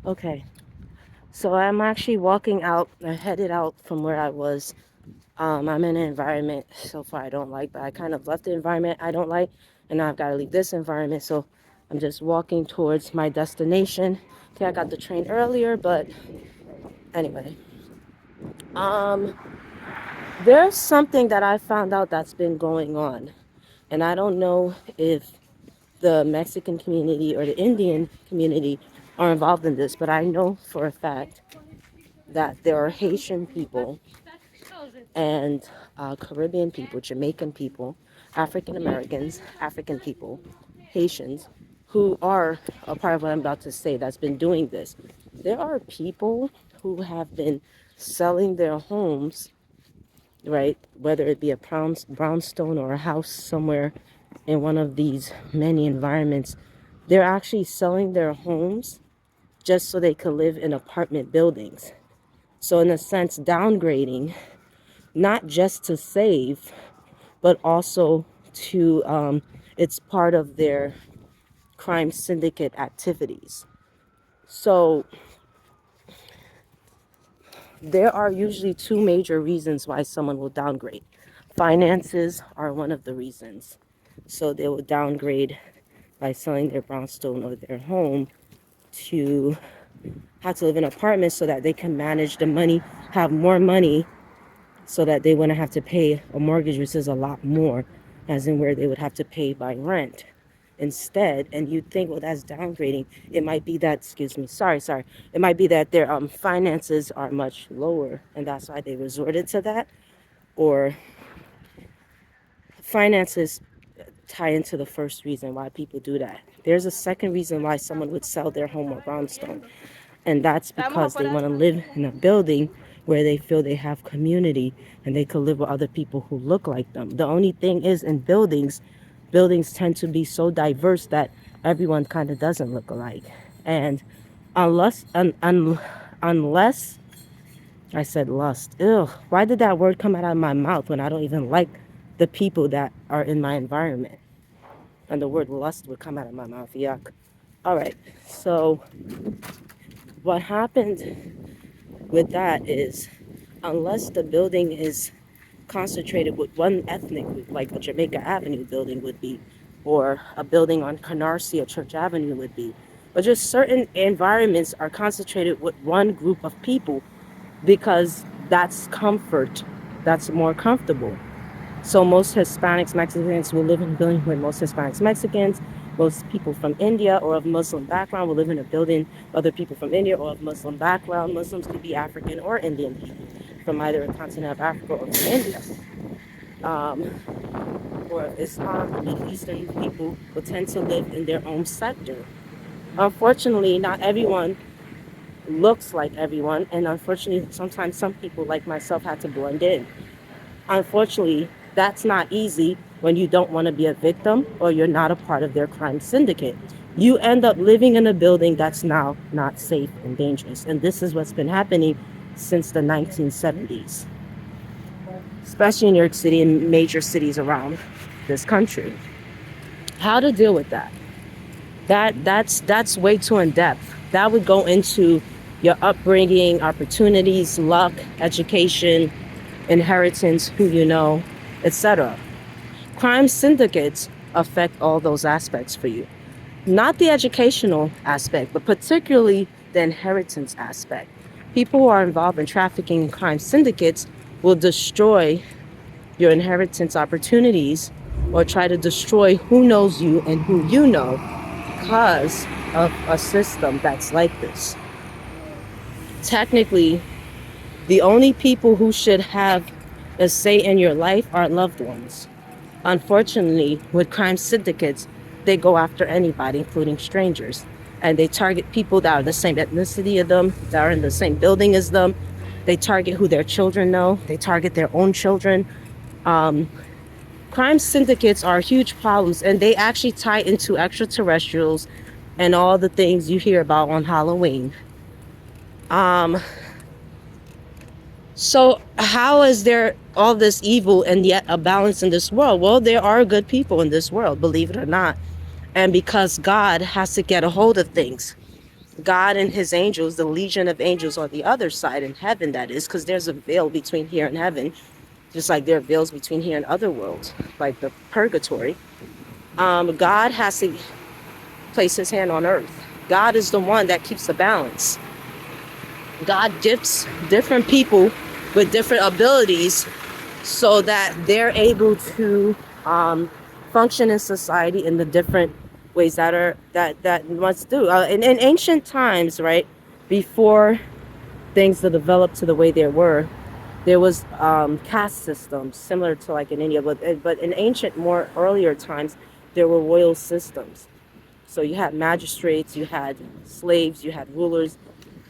Okay, so I'm actually walking out. I headed out from where I was. I'm in an environment so far I don't like, but I kind of left the environment I don't like, and now I've got to leave this environment. So I'm just walking towards my destination. Okay, I got the train earlier, but anyway, um, there's something that I found out that's been going on, and I don't know if the Mexican community or the Indian community are involved in this, but I know for a fact that there are Haitian people and Caribbean people, Jamaican people, African Americans, African people, Haitians, who are a part of what I'm about to say that's been doing this. There are people who have been selling their homes, right? Whether it be a brownstone or a house somewhere in one of these many environments, they're actually selling their homes just so they could live in apartment buildings. So, in a sense, downgrading, not just to save, but also to, it's part of their crime syndicate activities. So, there are usually two major reasons why someone will downgrade. Finances are one of the reasons. So, they will downgrade by selling their brownstone or their home to have to live in apartments so that they can manage the money, have more money so that they wouldn't have to pay a mortgage, which is a lot more, as in where they would have to pay by rent instead. And you'd think, well, that's downgrading. It might be that, excuse me, sorry. It might be that their finances are much lower, and that's why they resorted to that. Or finances tie into the first reason why people do that. There's a second reason why someone would sell their home or brownstone, and that's because they want to live in a building where they feel they have community and they could live with other people who look like them. The only thing is, in buildings tend to be so diverse that everyone kind of doesn't look alike. And unless I said lust, ew, why did that word come out of my mouth when I don't even like the people that are in my environment? And the word lust would come out of my mouth. Yuck. All right. So what happened with that is, unless the building is concentrated with one ethnic group, like a Jamaica Avenue building would be, or a building on Canarsie or Church Avenue would be, but just certain environments are concentrated with one group of people because that's comfort, that's more comfortable. So most Hispanics, Mexicans will live in a building with most Hispanics, Mexicans. Most people from India or of Muslim background will live in a building. Other people from India or of Muslim background. Muslims could be African or Indian people from either a continent of Africa or from India. Or of Islam, the Middle Eastern people will tend to live in their own sector. Unfortunately, not everyone looks like everyone, and unfortunately, sometimes some people like myself had to blend in. Unfortunately, that's not easy when you don't want to be a victim or you're not a part of their crime syndicate. You end up living in a building that's now not safe and dangerous. And this is what's been happening since the 1970s, especially in New York City and major cities around this country. How to deal with that? That's way too in depth. That would go into your upbringing, opportunities, luck, education, inheritance, who you know, etc. Crime syndicates affect all those aspects for you. Not the educational aspect, but particularly the inheritance aspect. People who are involved in trafficking and crime syndicates will destroy your inheritance opportunities or try to destroy who knows you and who you know because of a system that's like this. Technically, the only people who should have a say in your life are loved ones. Unfortunately, with crime syndicates, they go after anybody, including strangers. And they target people that are the same ethnicity as them, that are in the same building as them. They target who their children know. They target their own children. Um, Crime syndicates are huge problems, and they actually tie into extraterrestrials and all the things you hear about on Halloween. Um, So, how is there all this evil and yet a balance in this world? Well, there are good people in this world, believe it or not. And because God has to get a hold of things. God and his angels, the legion of angels on the other side in heaven, that is, because there's a veil between here and heaven, just like there are veils between here and other worlds, like the purgatory. God has to place his hand on earth. God is the one that keeps the balance. God gifts different people with different abilities so that they're able to function in society in the different ways that must do. In ancient times, right, before things that developed to the way they were, there was caste systems similar to like in India, but in ancient, more earlier times, there were royal systems. So you had magistrates, you had slaves, you had rulers.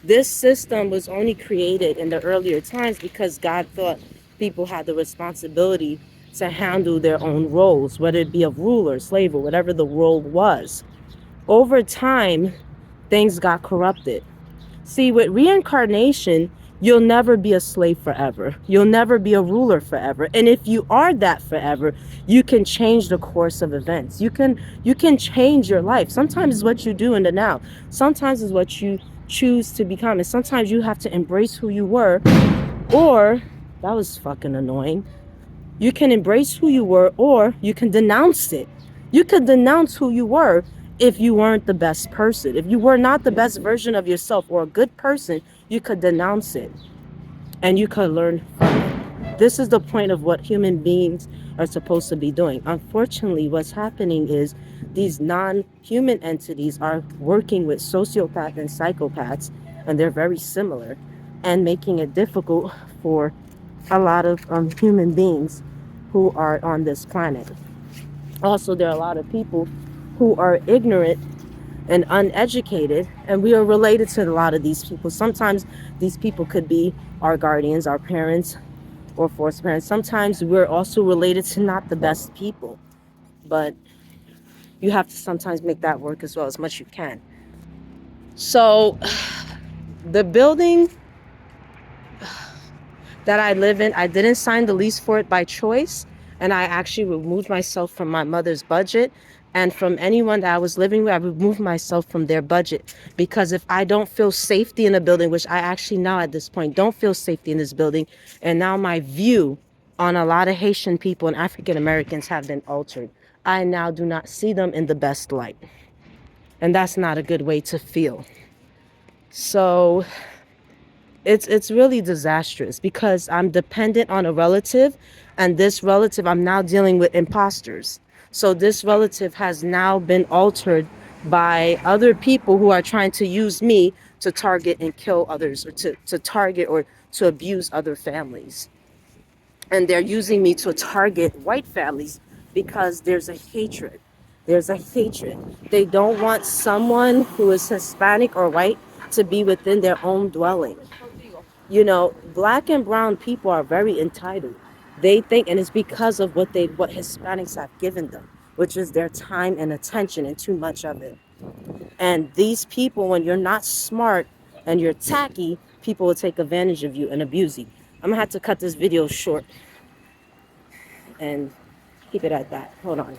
This system was only created in the earlier times because God thought people had the responsibility to handle their own roles, whether it be a ruler, slave, or whatever the role was. Over time, things got corrupted. See, with reincarnation, you'll never be a slave forever. You'll never be a ruler forever. And if you are that forever, you can change the course of events. You can change your life. Sometimes it's what you do in the now. Sometimes it's what you choose to become. And sometimes you have to embrace who you were, or that was fucking annoying. You can embrace who you were, or you can denounce it. You could denounce who you were if you weren't the best person. If you were not the best version of yourself or a good person, you could denounce it and you could learn from it. This is the point of what human beings are supposed to be doing. Unfortunately, what's happening is these non-human entities are working with sociopaths and psychopaths, and they're very similar, and making it difficult for a lot of human beings who are on this planet. Also, there are a lot of people who are ignorant and uneducated, and we are related to a lot of these people. Sometimes these people could be our guardians, our parents, or forced parents. Sometimes we're also related to not the best people, but you have to sometimes make that work as well as much you can. So the building that I live in, I didn't sign the lease for it by choice, and I actually removed myself from my mother's budget and from anyone that I was living with. I removed myself from their budget because if I don't feel safety in a building, which I actually now at this point don't feel safety in this building, and now my view on a lot of Haitian people and African Americans have been altered. I now do not see them in the best light, and that's not a good way to feel. So it's really disastrous because I'm dependent on a relative, and this relative, I'm now dealing with imposters. So this relative has now been altered by other people who are trying to use me to target and kill others, or to target or to abuse other families. And they're using me to target white families because there's a hatred. There's a hatred. They don't want someone who is Hispanic or white to be within their own dwelling. You know, black and brown people are very entitled. They think, and it's because of what Hispanics have given them, which is their time and attention and too much of it. And these people, when you're not smart and you're tacky, people will take advantage of you and abuse you. I'm gonna have to cut this video short and keep it at that. Hold on.